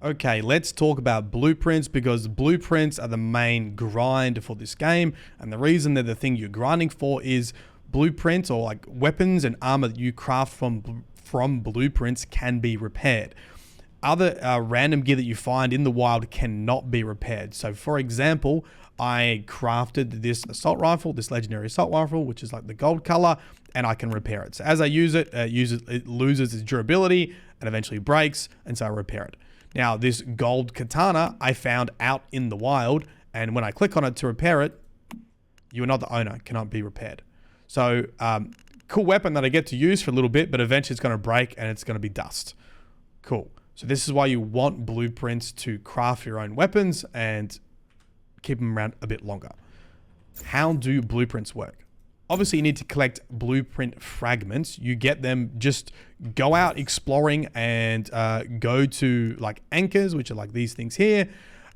Okay, let's talk about blueprints because blueprints are the main grind for this game. And the reason they're the thing you're grinding for is blueprints or like weapons and armor that you craft from blueprints can be repaired. Other random gear that you find in the wild cannot be repaired. So for example, I crafted this assault rifle, this legendary assault rifle, which is like the gold color, and I can repair it. So as I use it, it loses its durability and eventually breaks, and so I repair it. Now, this gold katana I found out in the wild, and when I click on it to repair it, you are not the owner, cannot be repaired. So, cool weapon that I get to use for a little bit, but eventually it's going to break and it's going to be dust. Cool. So this is why you want blueprints to craft your own weapons and keep them around a bit longer. How do blueprints work? Obviously, you need to collect blueprint fragments. You get them, just go out exploring and go to like anchors, which are like these things here,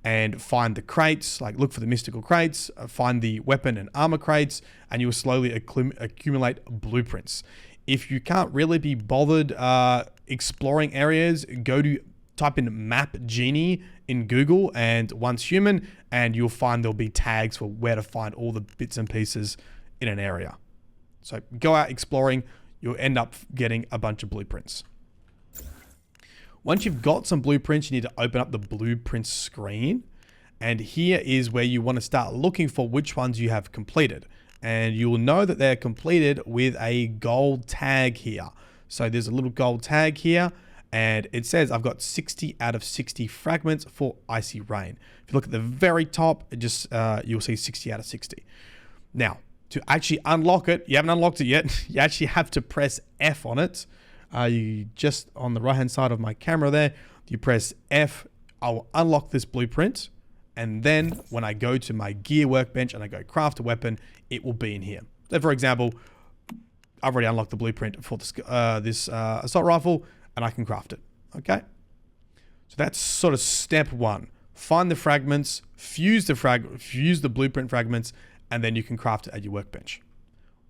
and find the crates, like look for the mystical crates, find the weapon and armor crates, and you'll slowly accumulate blueprints. If you can't really be bothered exploring areas, type in map genie in Google and once human, and you'll find there'll be tags for where to find all the bits and pieces in an area. So go out exploring, you'll end up getting a bunch of blueprints. Once you've got some blueprints, you need to open up the blueprint screen. And here is where you want to start looking for which ones you have completed. And you'll know that they're completed with a gold tag here. So there's a little gold tag here, and it says I've got 60 out of 60 fragments for Icy Rain. If you look at the very top, you'll see 60 out of 60. Now, to actually unlock it, you haven't unlocked it yet, you actually have to press F on it. You just on the right hand side of my camera there, you press F, I'll unlock this blueprint, and then when I go to my gear workbench and I go craft a weapon, it will be in here. So for example, I've already unlocked the blueprint for this assault rifle, and I can craft it, okay? So that's sort of step one. Find the fragments, fuse the blueprint fragments, and then you can craft it at your workbench.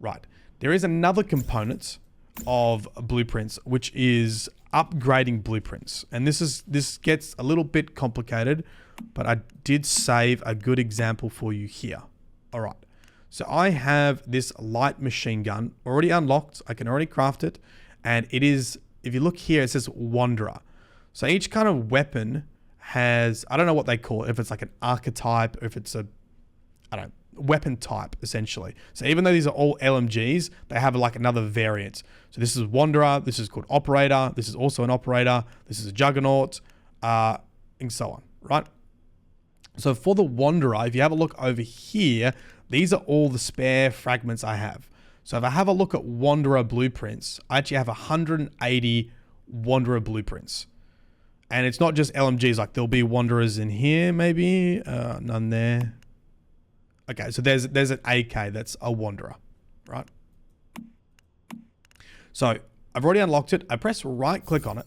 Right. There is another component of blueprints, which is upgrading blueprints. And this gets a little bit complicated, but I did save a good example for you here. All right. So I have this light machine gun already unlocked. I can already craft it. And it is, if you look here, it says Wanderer. So each kind of weapon has, I don't know what they call it, if it's like an archetype, or if it's weapon type, essentially. So even though these are all LMGs, they have like another variant. So this is Wanderer, this is called Operator, this is also an Operator, this is a Juggernaut, and so on, right? So for the Wanderer, if you have a look over here, these are all the spare fragments I have. So if I have a look at Wanderer blueprints, I actually have 180 Wanderer blueprints. And it's not just LMGs, like there'll be Wanderers in here, maybe, none there. Okay, so there's an AK that's a Wanderer, right? So I've already unlocked it. I press right click on it,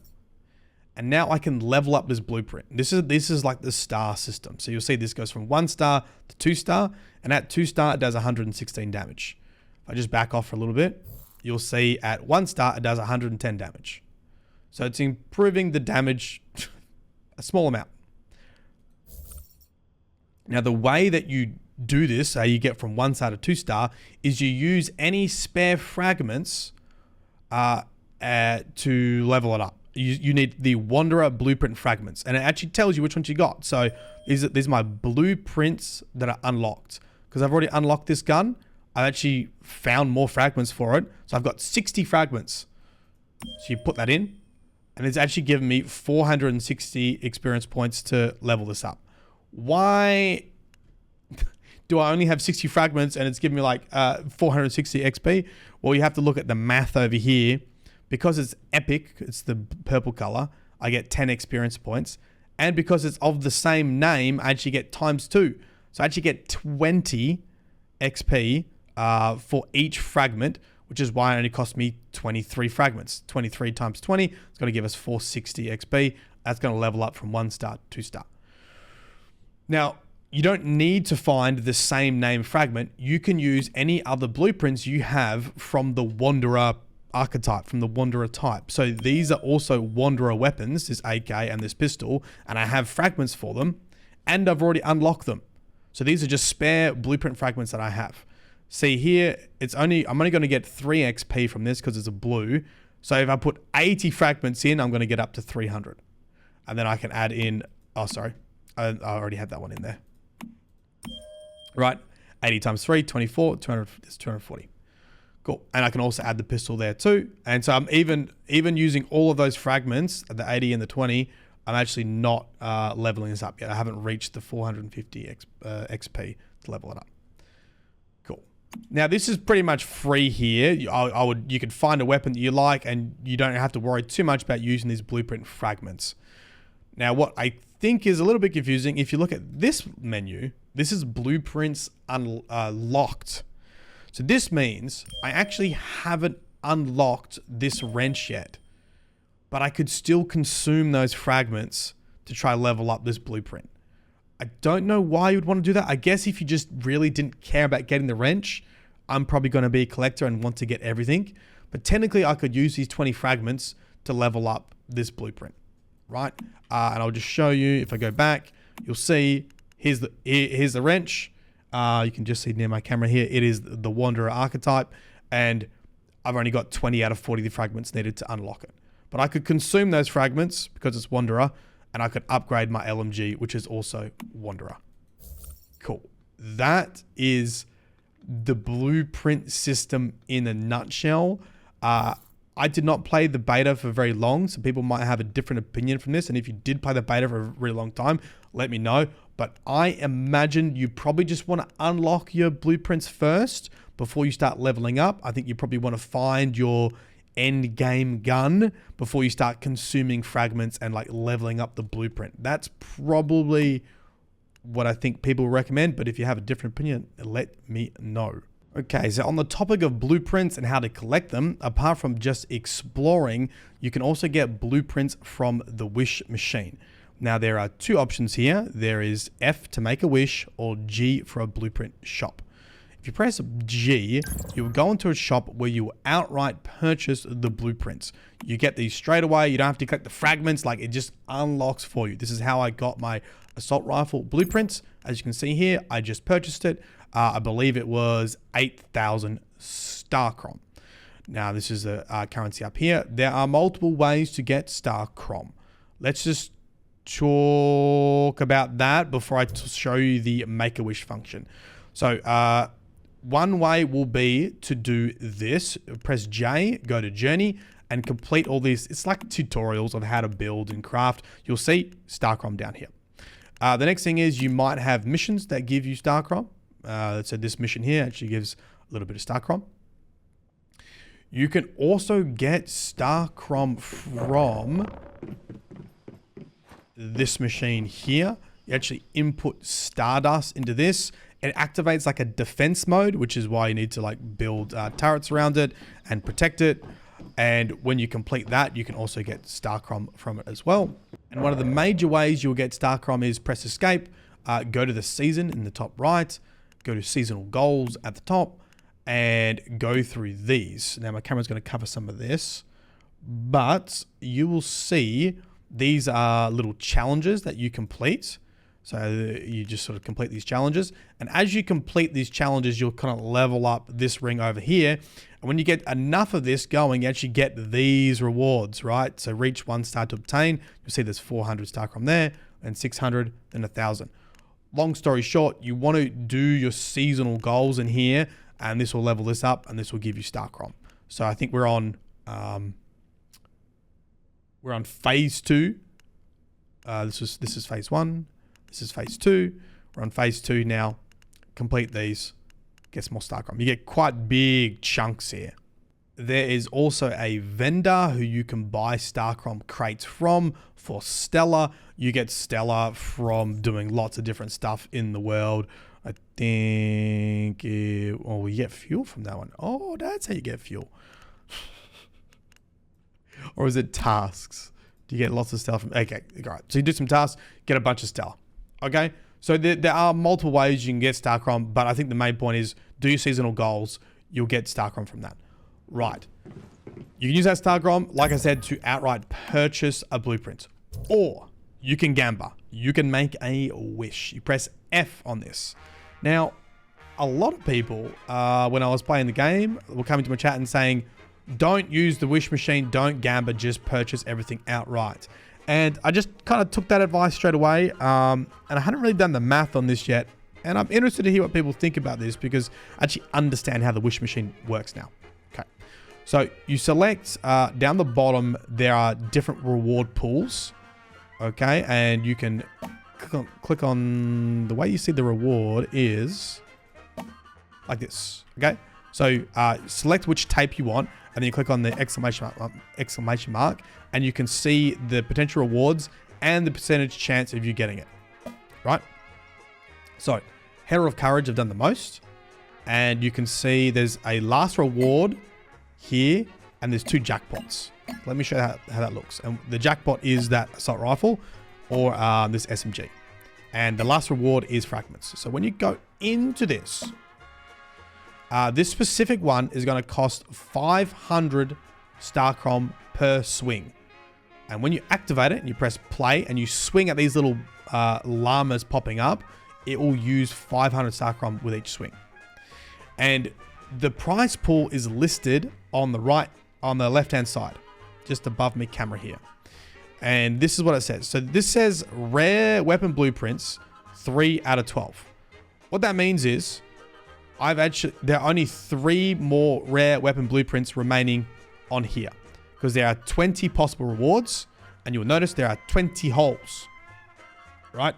and now I can level up this blueprint. This is like the star system. So you'll see this goes from 1 star to 2 star, and at 2 star it does 116 damage. If I just back off for a little bit, you'll see at 1 star it does 110 damage. So it's improving the damage a small amount. Now the way that you do this, you get from 1 star to 2 star, is you use any spare fragments to level it up. You need the Wanderer blueprint fragments, and it actually tells you which ones you got. So these are my blueprints that are unlocked. Because I've already unlocked this gun, I've actually found more fragments for it. So I've got 60 fragments. So you put that in, and it's actually given me 460 experience points to level this up. Why do I only have 60 fragments and it's giving me like 460 XP? Well, you have to look at the math over here. Because it's epic, it's the purple color, I get 10 experience points. And because it's of the same name, I actually get ×2. So I actually get 20 XP for each fragment, which is why it only cost me 23 fragments. 23 times 20, it's going to give us 460 XP. That's going to level up from 1 star to 2 star. Now, you don't need to find the same name fragment. You can use any other blueprints you have from the Wanderer archetype, from the Wanderer type. So these are also Wanderer weapons, this AK and this pistol, and I have fragments for them, and I've already unlocked them. So these are just spare blueprint fragments that I have. See here, I'm only going to get 3 XP from this because it's a blue. So if I put 80 fragments in, I'm going to get up to 300. And then I can add in, oh, sorry. I already had that one in there. Right. 80 times 3, 24, 200, it's 240. Cool. And I can also add the pistol there too. And so I'm even using all of those fragments, the 80 and the 20, I'm actually not leveling this up yet. I haven't reached the 450 XP to level it up. Cool. Now this is pretty much free here. You could find a weapon that you like, and you don't have to worry too much about using these blueprint fragments. Now what I think is a little bit confusing, if you look at this menu, this is blueprints unlocked. So this means I actually haven't unlocked this wrench yet, but I could still consume those fragments to try level up this blueprint. I don't know why you would want to do that. I guess if you just really didn't care about getting the wrench, I'm probably going to be a collector and want to get everything. But technically I could use these 20 fragments to level up this blueprint, right? And I'll just show you, if I go back, you'll see, here's the wrench. You can just see near my camera here, it is the Wanderer archetype, and I've only got 20 out of 40 fragments needed to unlock it. But I could consume those fragments because it's Wanderer, and I could upgrade my LMG, which is also Wanderer. Cool. That is the blueprint system in a nutshell. I did not play the beta for very long, so people might have a different opinion from this. And if you did play the beta for a really long time, let me know. But I imagine you probably just want to unlock your blueprints first before you start leveling up. I think you probably want to find your end game gun before you start consuming fragments and like leveling up the blueprint. That's probably what I think people recommend. But if you have a different opinion, let me know. Okay, so on the topic of blueprints and how to collect them, apart from just exploring, you can also get blueprints from the wish machine. Now there are 2 options here. There is F to make a wish, or G for a blueprint shop. If you press G, you'll go into a shop where you outright purchase the blueprints. You get these straight away. You don't have to collect the fragments, like it just unlocks for you. This is how I got my assault rifle blueprints. As you can see here, I just purchased it. I believe it was 8,000 star crom. Now this is the currency up here. There are multiple ways to get star crom. Let's just talk about that before I show you the make-a-wish function. So one way will be to do this. Press J, go to journey, and complete all these. It's like tutorials of how to build and craft. You'll see star crom down here. The next thing is you might have missions that give you star crom. So this mission here actually gives a little bit of star crom. You can also get star crom from this machine here. You actually input stardust into this. It activates like a defense mode, which is why you need to like build turrets around it and protect it. And when you complete that, you can also get star crom from it as well. And one of the major ways you'll get star crom is press escape, go to the season in the top right, go to seasonal goals at the top, and go through these. Now my camera's going to cover some of this, but you will see these are little challenges that you complete. So you just sort of complete these challenges. And as you complete these challenges, you'll kind of level up this ring over here. And when you get enough of this going, you actually get these rewards, right? So reach 1 star to obtain. You'll see there's 400 star crom there, and 600, then 1,000. Long story short, you want to do your seasonal goals in here, and this will level this up, and this will give you star crom. So I think we're on phase 2. This is phase 1. This is phase 2. We're on phase 2 now. Complete these. Get some more star crom. You get quite big chunks here. There is also a vendor who you can buy star crom crates from for Stellar. You get Stellar from doing lots of different stuff in the world. I think, we get fuel from that one. Oh, that's how you get fuel. Or is it tasks? Do you get lots of Stellar from? Okay, great. So you do some tasks, get a bunch of Stellar. Okay, so there are multiple ways you can get star crom, but I think the main point is do your seasonal goals. You'll get star crom from that. Right. You can use that star crom, like I said, to outright purchase a blueprint. Or you can gamble. You can make a wish. You press F on this. Now, a lot of people, when I was playing the game, were coming to my chat and saying, don't use the wish machine, don't gamble, just purchase everything outright. And I just kind of took that advice straight away. And I hadn't really done the math on this yet. And I'm interested to hear what people think about this because I actually understand how the wish machine works now. Okay. So you select down the bottom, there are different reward pools. Okay. And you can click on the way you see the reward is like this. Okay. So select which tape you want. And then you click on the exclamation mark, and you can see the potential rewards and the percentage chance of you getting it, right? So, Header of Courage have done the most, and you can see there's a last reward here, and there's 2 jackpots. Let me show you how that looks. And the jackpot is that assault rifle or this SMG, and the last reward is fragments. So when you go into this, this specific one is going to cost 500 star crom per swing. And when you activate it and you press play and you swing at these little llamas popping up, it will use 500 star crom with each swing. And the prize pool is listed on the left-hand side, just above me camera here. And this is what it says. So this says rare weapon blueprints, 3 out of 12. What that means is, there are only 3 more rare weapon blueprints remaining on here because there are 20 possible rewards and you'll notice there are 20 holes, right?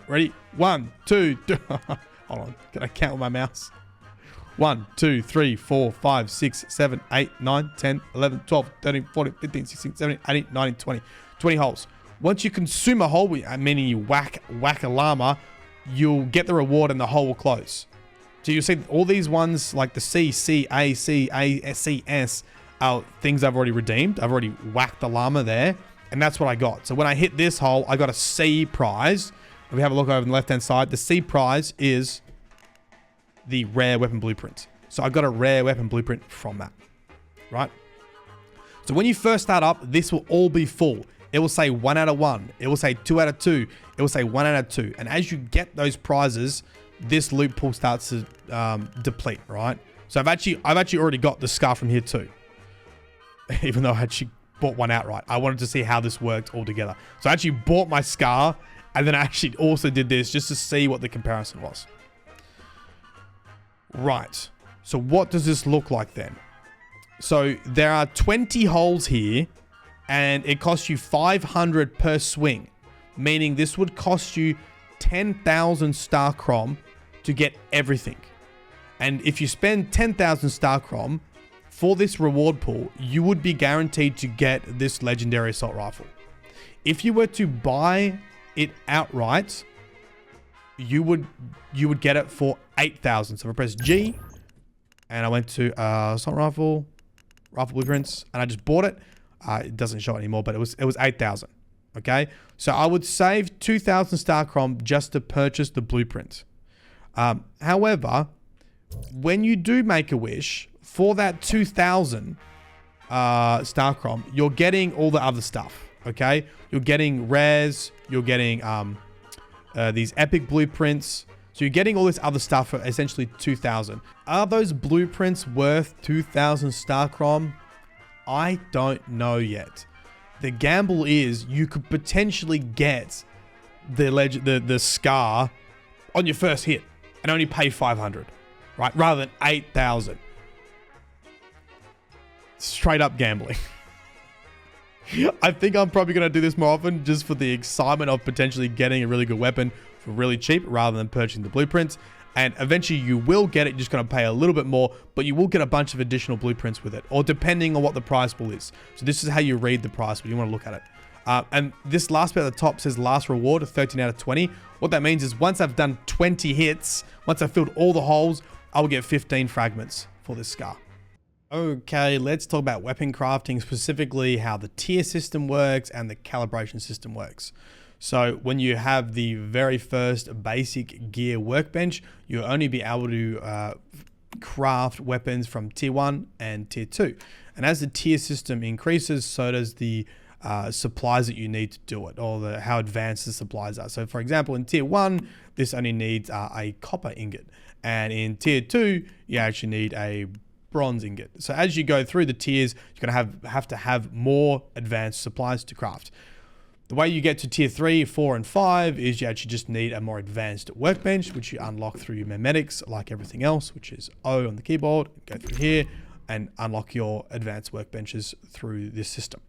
Ready? 1, 2, 3. Hold on. Can I count with my mouse? 1, 2, 3, 4, 5, 6, 7, 8, 9, 10, 11, 12, 13, 14, 15, 16, 17, 18, 19, 20. 20 holes. Once you consume a hole, meaning you whack a llama, you'll get the reward and the hole will close. So you see all these ones like the C, A, C, S are things I've already redeemed. I've already whacked the llama there, and that's what I got. So when I hit this hole, I got a C prize. If we have a look over on the left-hand side, the C prize is the rare weapon blueprint. So I got a rare weapon blueprint from that, right? So when you first start up, this will all be full. It will say 1 out of 1. It will say 2 out of 2. It will say 1 out of 2. And as you get those prizes, this loot pool starts to deplete, right? So I've actually already got the scar from here too, even though I actually bought one outright. I wanted to see how this worked all together. So I actually bought my scar, and then I actually also did this just to see what the comparison was. Right. So what does this look like then? So there are 20 holes here, and it costs you 500 per swing, meaning this would cost you 10,000 star crom to get everything. And if you spend 10,000 star crom for this reward pool, you would be guaranteed to get this legendary assault rifle. If you were to buy it outright, you would get it for 8,000. So if I press G and I went to assault rifle blueprints and I just bought it, it doesn't show it anymore, but it was 8,000. Okay, so I would save 2,000 star crom just to purchase the blueprint. However, when you do make a wish for that 2,000 star crom, you're getting all the other stuff. Okay, you're getting rares, you're getting these epic blueprints. So you're getting all this other stuff for essentially 2,000. Are those blueprints worth 2,000 star crom? I don't know yet. The gamble is you could potentially get the scar on your first hit and only pay 500, right? Rather than 8,000. Straight up gambling. I think I'm probably going to do this more often just for the excitement of potentially getting a really good weapon for really cheap rather than purchasing the blueprints. And eventually you will get it, you're just going to pay a little bit more, but you will get a bunch of additional blueprints with it, or depending on what the prize pool is. So this is how you read the prize pool. You want to look at it. And this last bit at the top says last reward, 13 out of 20. What that means is once I've done 20 hits, once I've filled all the holes, I will get 15 fragments for this scar. Okay, let's talk about weapon crafting, specifically how the tier system works and the calibration system works. So when you have the very first basic gear workbench, you'll only be able to craft weapons from tier 1 and tier 2. And as the tier system increases, so does the supplies that you need to do it, or how advanced the supplies are. So for example, in tier 1, this only needs a copper ingot. And in tier 2, you actually need a bronze ingot. So as you go through the tiers, you're going to have to have more advanced supplies to craft. The way you get to tier 3, 4, and 5 is you actually just need a more advanced workbench, which you unlock through your memetics, like everything else, which is O on the keyboard. Go through here and unlock your advanced workbenches through this system.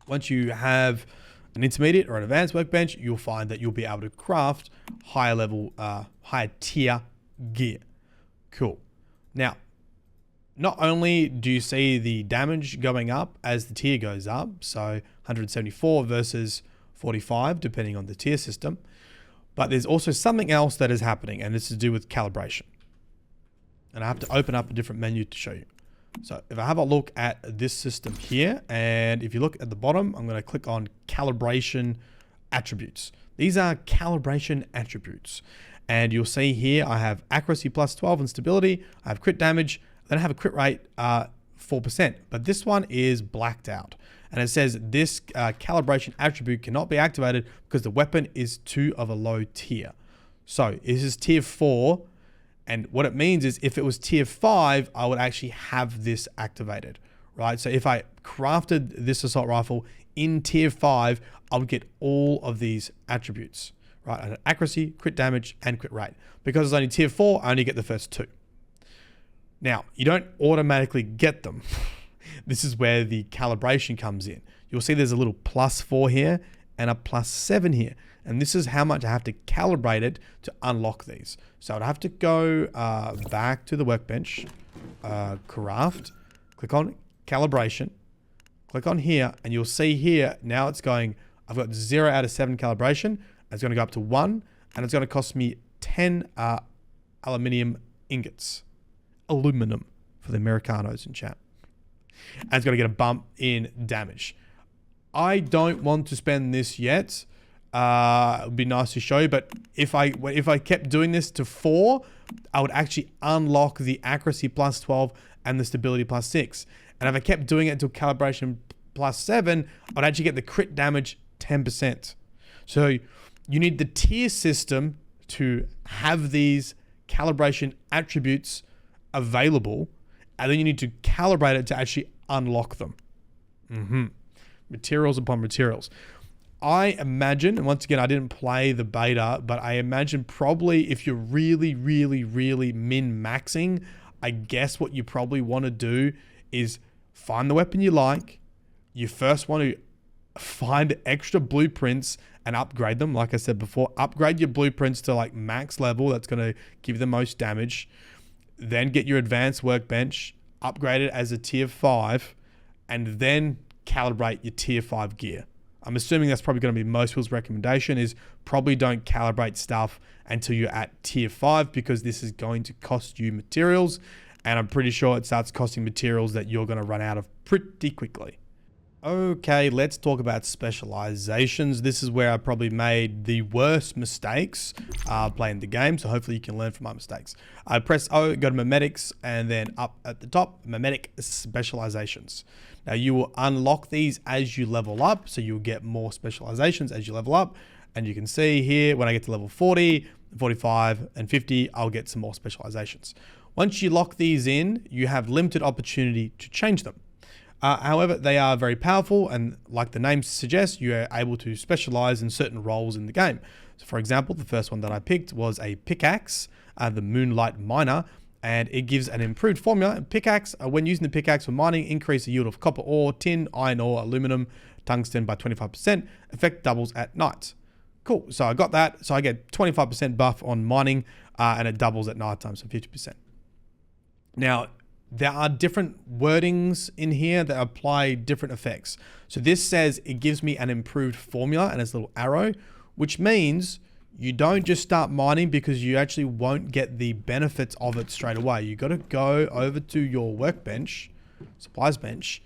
Once you have an intermediate or an advanced workbench, you'll find that you'll be able to craft higher level, higher tier gear. Cool. Now, not only do you see the damage going up as the tier goes up, so 174 versus 45, depending on the tier system, but there's also something else that is happening, and this is to do with calibration. And I have to open up a different menu to show you. So if I have a look at this system here, and if you look at the bottom, I'm going to click on calibration attributes. These are calibration attributes. And you'll see here, I have accuracy plus 12 and stability. I have crit damage. Then I have a crit rate 4%, but this one is blacked out. And it says this calibration attribute cannot be activated because the weapon is too of a low tier. So this is tier 4. And what it means is if it was tier 5, I would actually have this activated, right? So if I crafted this assault rifle in tier 5, I would get all of these attributes, right? And accuracy, crit damage, and crit rate. Because it's only tier 4, I only get the first 2. Now, you don't automatically get them. This is where the calibration comes in. You'll see there's a little +4 here and a +7 here. And this is how much I have to calibrate it to unlock these. So I'd have to go back to the workbench, craft, click on calibration, click on here, and you'll see here, now it's going, I've got 0 out of 7 calibration, and it's going to go up to 1, and it's going to cost me 10 aluminium ingots. Aluminum for the Americanos in chat. And it's going to get a bump in damage. I don't want to spend this yet. It would be nice to show you, but if I kept doing this to 4, I would actually unlock the accuracy +12 and the stability +6. And if I kept doing it until calibration +7, I'd actually get the crit damage 10%. So you need the tier system to have these calibration attributes available, and then you need to calibrate it to actually unlock them. Materials upon materials. I imagine, and once again, I didn't play the beta, but I imagine probably if you're really min-maxing, I guess what you probably want to do is find the weapon you like. You first want to find extra blueprints and upgrade them. Like I said before, upgrade your blueprints to like max level. That's going to give you the most damage. Then get your advanced workbench, upgrade it as a tier 5, and then calibrate your tier 5 gear. I'm assuming that's probably going to be most people's recommendation, is probably don't calibrate stuff until you're at tier 5, because this is going to cost you materials, and I'm pretty sure it starts costing materials that you're going to run out of pretty quickly. Okay, let's talk about specializations. This is where I probably made the worst mistakes playing the game, so hopefully you can learn from my mistakes. I press O, go to memetics, and then up at the top, memetic specializations. Now you will unlock these as you level up, so you'll get more specializations as you level up. And you can see here, when I get to level 40, 45, and 50, I'll get some more specializations. Once you lock these in, you have limited opportunity to change them. However, they are very powerful, and like the name suggests, you are able to specialize in certain roles in the game. So for example, the first one that I picked was a pickaxe, the Moonlight Miner, and it gives an improved formula. Pickaxe, when using the pickaxe for mining, increase the yield of copper ore, tin, iron ore, aluminum, tungsten by 25%. Effect doubles at night. Cool, so I got that. So I get 25% buff on mining, and it doubles at night time, so 50%. Now, there are different wordings in here that apply different effects. So this says it gives me an improved formula, and it's a little arrow, which means you don't just start mining because you actually won't get the benefits of it straight away. You got to go over to your workbench, supplies bench,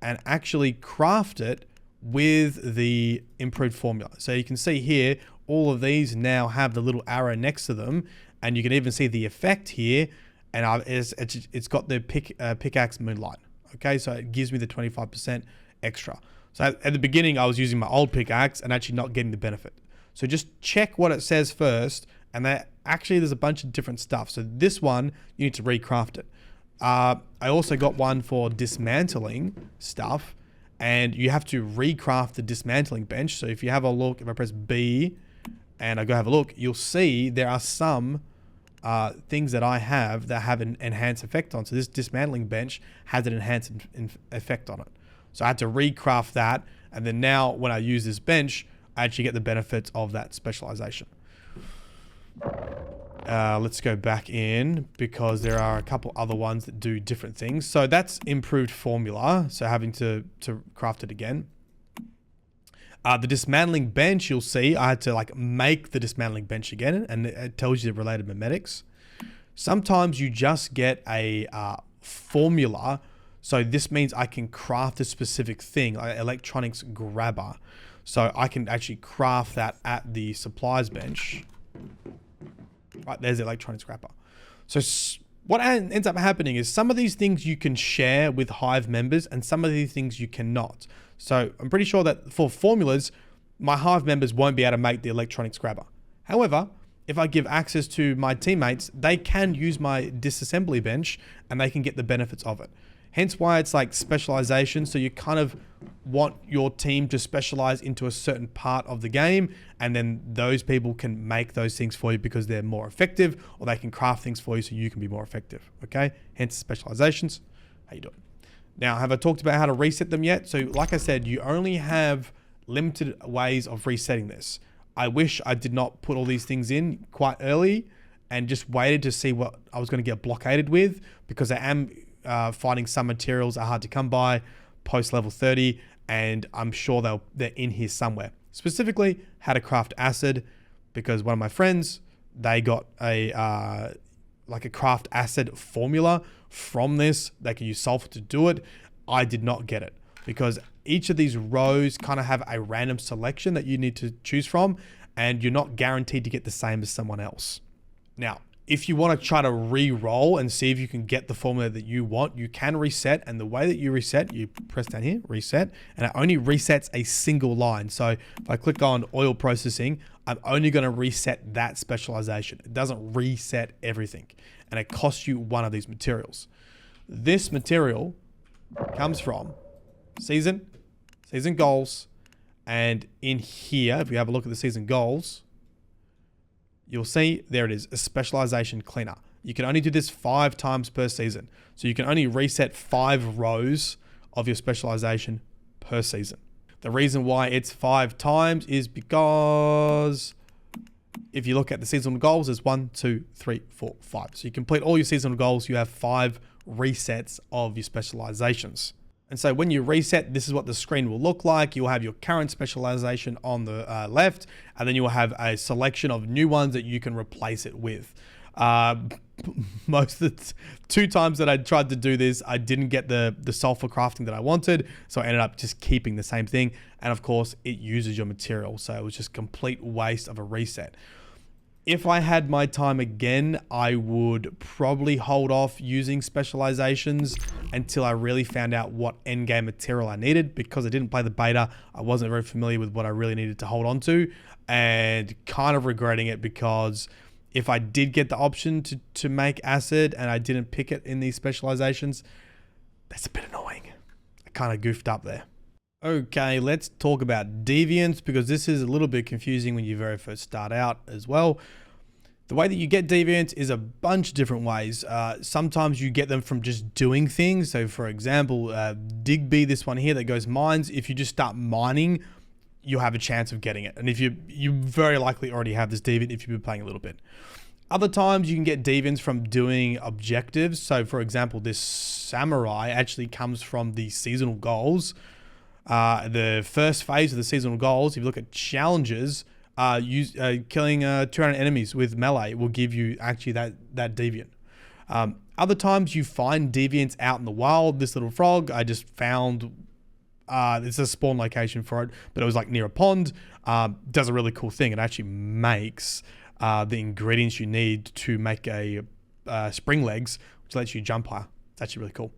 and actually craft it with the improved formula. So you can see here, all of these now have the little arrow next to them, and you can even see the effect here. and it's got the pickaxe Moonlight. Okay, so it gives me the 25% extra. So at the beginning, I was using my old pickaxe and actually not getting the benefit. So just check what it says first, and there's a bunch of different stuff. So this one, you need to recraft it. I also got one for dismantling stuff, and you have to recraft the dismantling bench. So if you have a look, if I press B and I go have a look, you'll see there are some things that I have that have an enhanced effect on. So this dismantling bench has an enhanced effect on it. So I had to recraft that, and then now when I use this bench, I actually get the benefits of that specialization. Let's go back in, because there are a couple other ones that do different things. So that's improved formula, so having to craft it again. The dismantling bench, you'll see I had to like make the dismantling bench again, and it tells you the related mimetics. Sometimes you just get a formula. So this means I can craft a specific thing, like electronics grabber. So I can actually craft that at the supplies bench. Right, there's the electronics grabber. So what ends up happening is some of these things you can share with Hive members, and some of these things you cannot. So I'm pretty sure that for formulas, my Hive members won't be able to make the electronics grabber. However, if I give access to my teammates, they can use my disassembly bench and they can get the benefits of it. Hence why it's like specialization. So you kind of want your team to specialize into a certain part of the game, and then those people can make those things for you because they're more effective, or they can craft things for you so you can be more effective. Okay, hence specializations. How you doing? Now, have I talked about how to reset them yet? So like I said, you only have limited ways of resetting this. I wish I did not put all these things in quite early and just waited to see what I was going to get blockaded with, because I am finding some materials are hard to come by post level 30, and I'm sure they're in here somewhere. Specifically, how to craft acid, because one of my friends, they got a craft acid formula from this. They can use sulfur to do it. I did not get it, because each of these rows kind of have a random selection that you need to choose from, and you're not guaranteed to get the same as someone else. Now, if you want to try to re-roll and see if you can get the formula that you want, you can reset. And the way that you reset, you press down here, reset, and it only resets a single line. So if I click on oil processing, I'm only going to reset that specialization. It doesn't reset everything, and it costs you one of these materials. This material comes from season goals, and in here, if we have a look at the season goals, you'll see there it is, a specialization cleaner. You can only do this 5 times per season. So you can only reset 5 rows of your specialization per season. The reason why it's 5 times is because if you look at the seasonal goals, there's 1, 2, 3, 4, 5. So you complete all your seasonal goals, you have 5 resets of your specializations. And so when you reset, this is what the screen will look like. You'll have your current specialization on the left, and then you will have a selection of new ones that you can replace it with. Most of the 2 times that I tried to do this, I didn't get the sulfur crafting that I wanted, so I ended up just keeping the same thing. And of course, it uses your material, so it was just complete waste of a reset. If I had my time again, I would probably hold off using specializations until I really found out what endgame material I needed, because I didn't play the beta. I wasn't very familiar with what I really needed to hold on to, and kind of regretting it, because if I did get the option to make acid and I didn't pick it in these specializations, that's a bit annoying. I kind of goofed up there. Okay, let's talk about Deviants, because this is a little bit confusing when you very first start out as well. The way that you get Deviants is a bunch of different ways. Sometimes you get them from just doing things. So for example, Digby, this one here that goes mines, if you just start mining, you'll have a chance of getting it. And if you very likely already have this Deviant if you've been playing a little bit. Other times you can get Deviants from doing objectives. So for example, this Samurai actually comes from the seasonal goals. The first phase of the seasonal goals, if you look at challenges, killing 200 enemies with melee will give you actually that Deviant. Other times you find Deviants out in the wild. This little frog, I just found, it's a spawn location for it, but it was like near a pond. Does a really cool thing. It actually makes the ingredients you need to make a spring legs, which lets you jump higher. It's actually really cool.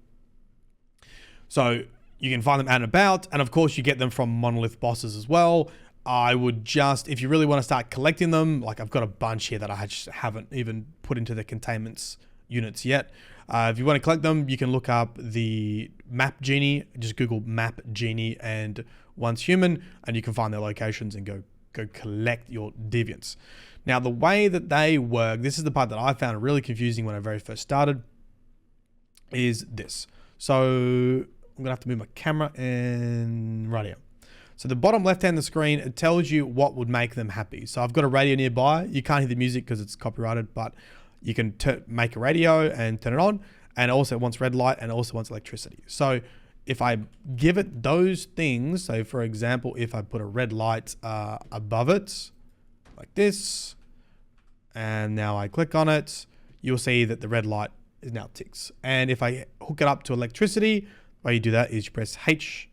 So you can find them out and about, and of course you get them from monolith bosses as well. I would just, if you really want to start collecting them, like I've got a bunch here that I just haven't even put into the containments units yet. If you want to collect them, you can look up the Map Genie. Just Google Map Genie and Once Human, and you can find their locations and go collect your Deviants. Now, the way that they work, this is the part that I found really confusing when I very first started, is this. So I'm gonna have to move my camera and right here. So the bottom left hand of the screen, it tells you what would make them happy. So I've got a radio nearby. You can't hear the music because it's copyrighted, but you can make a radio and turn it on. And also it wants red light and also wants electricity. So if I give it those things, so for example, if I put a red light above it, like this, and now I click on it, you'll see that the red light is now ticks. And if I hook it up to electricity, the way you do that is you press H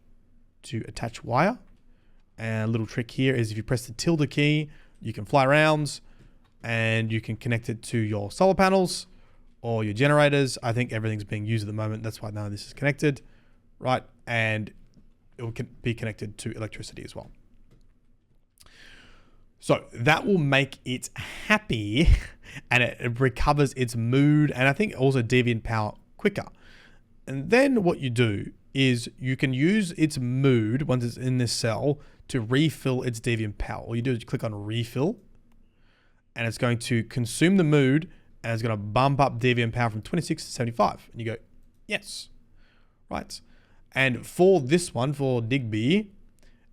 to attach wire. And a little trick here is if you press the tilde key, you can fly around and you can connect it to your solar panels or your generators. I think everything's being used at the moment. That's why none of this is connected, right? And it will be connected to electricity as well. So that will make it happy and it recovers its mood and I think also deviant power quicker. And then what you do is you can use its mood once it's in this cell to refill its deviant power. All you do is you click on refill and it's going to consume the mood and it's going to bump up deviant power from 26 to 75. And you go, yes, right. And for this one, for Digby,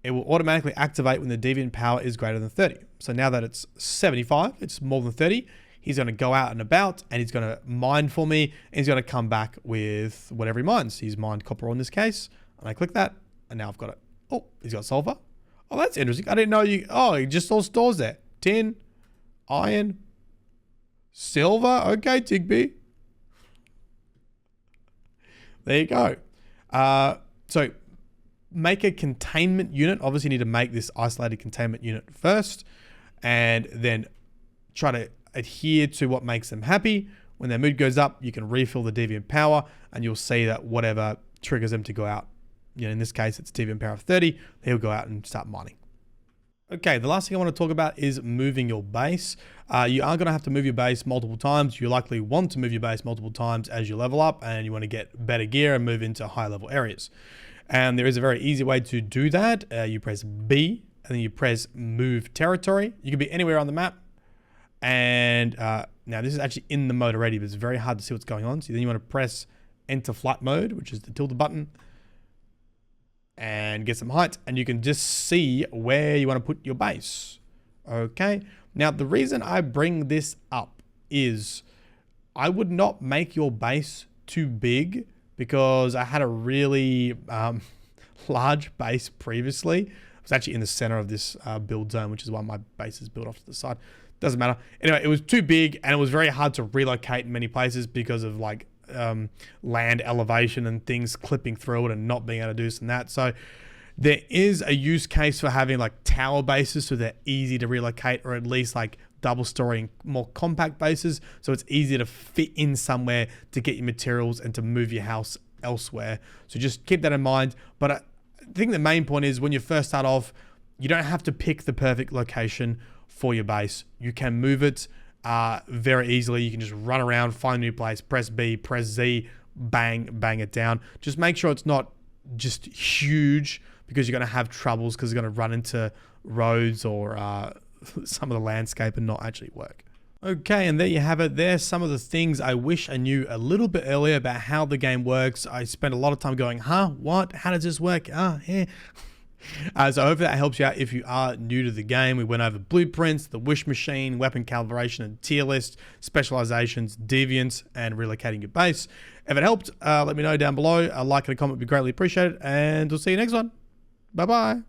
it will automatically activate when the deviant power is greater than 30. So now that it's 75, it's more than 30, he's going to go out and about and he's going to mine for me and he's going to come back with whatever he mines. He's mined copper in this case. And I click that and now I've got it. Oh, he's got sulfur. Oh, that's interesting. I didn't know you, oh, he just all stores there. Tin, iron, silver. Okay, Digby. There you go. So make a containment unit. Obviously you need to make this isolated containment unit first and then try to adhere to what makes them happy. When their mood goes up, you can refill the deviant power and you'll see that whatever triggers them to go out, you know, in this case, it's deviant power of 30, he'll go out and start mining. Okay, the last thing I want to talk about is moving your base. You are going to have to move your base multiple times. You likely want to move your base multiple times as you level up and you want to get better gear and move into high level areas. And there is a very easy way to do that. You press B and then you press move territory. You can be anywhere on the map. And now this is actually in the mode already, but it's very hard to see what's going on. So then you want to press enter flight mode, which is the tilde button, and get some height. And you can just see where you want to put your base. Okay. Now, the reason I bring this up is I would not make your base too big because I had a really large base previously. It was actually in the center of this build zone, which is why my base is built off to the side. Doesn't matter. Anyway, it was too big and it was very hard to relocate in many places because of like land elevation and things clipping through it and not being able to do this and that. So there is a use case for having like tower bases so they're easy to relocate, or at least like double story and more compact bases so it's easier to fit in somewhere to get your materials and to move your house elsewhere. So just keep that in mind. But I think the main point is when you first start off, you don't have to pick the perfect location for your base. You can move it very easily. You can just run around, find a new place, press B, press Z, bang it down. Just make sure it's not just huge because you're going to have troubles because you're going to run into roads or some of the landscape and not actually work. Okay, and there you have it. There's some of the things I wish I knew a little bit earlier about how the game works. I spent a lot of time going, huh, what? How does this work? Yeah. So hopefully that helps you out if you are new to the game. We went over blueprints, the wish machine, weapon calibration and tier list, specializations, deviants, and relocating your base. If it helped, let me know down below. A like and a comment would be greatly appreciated, and we'll see you next one. Bye-bye.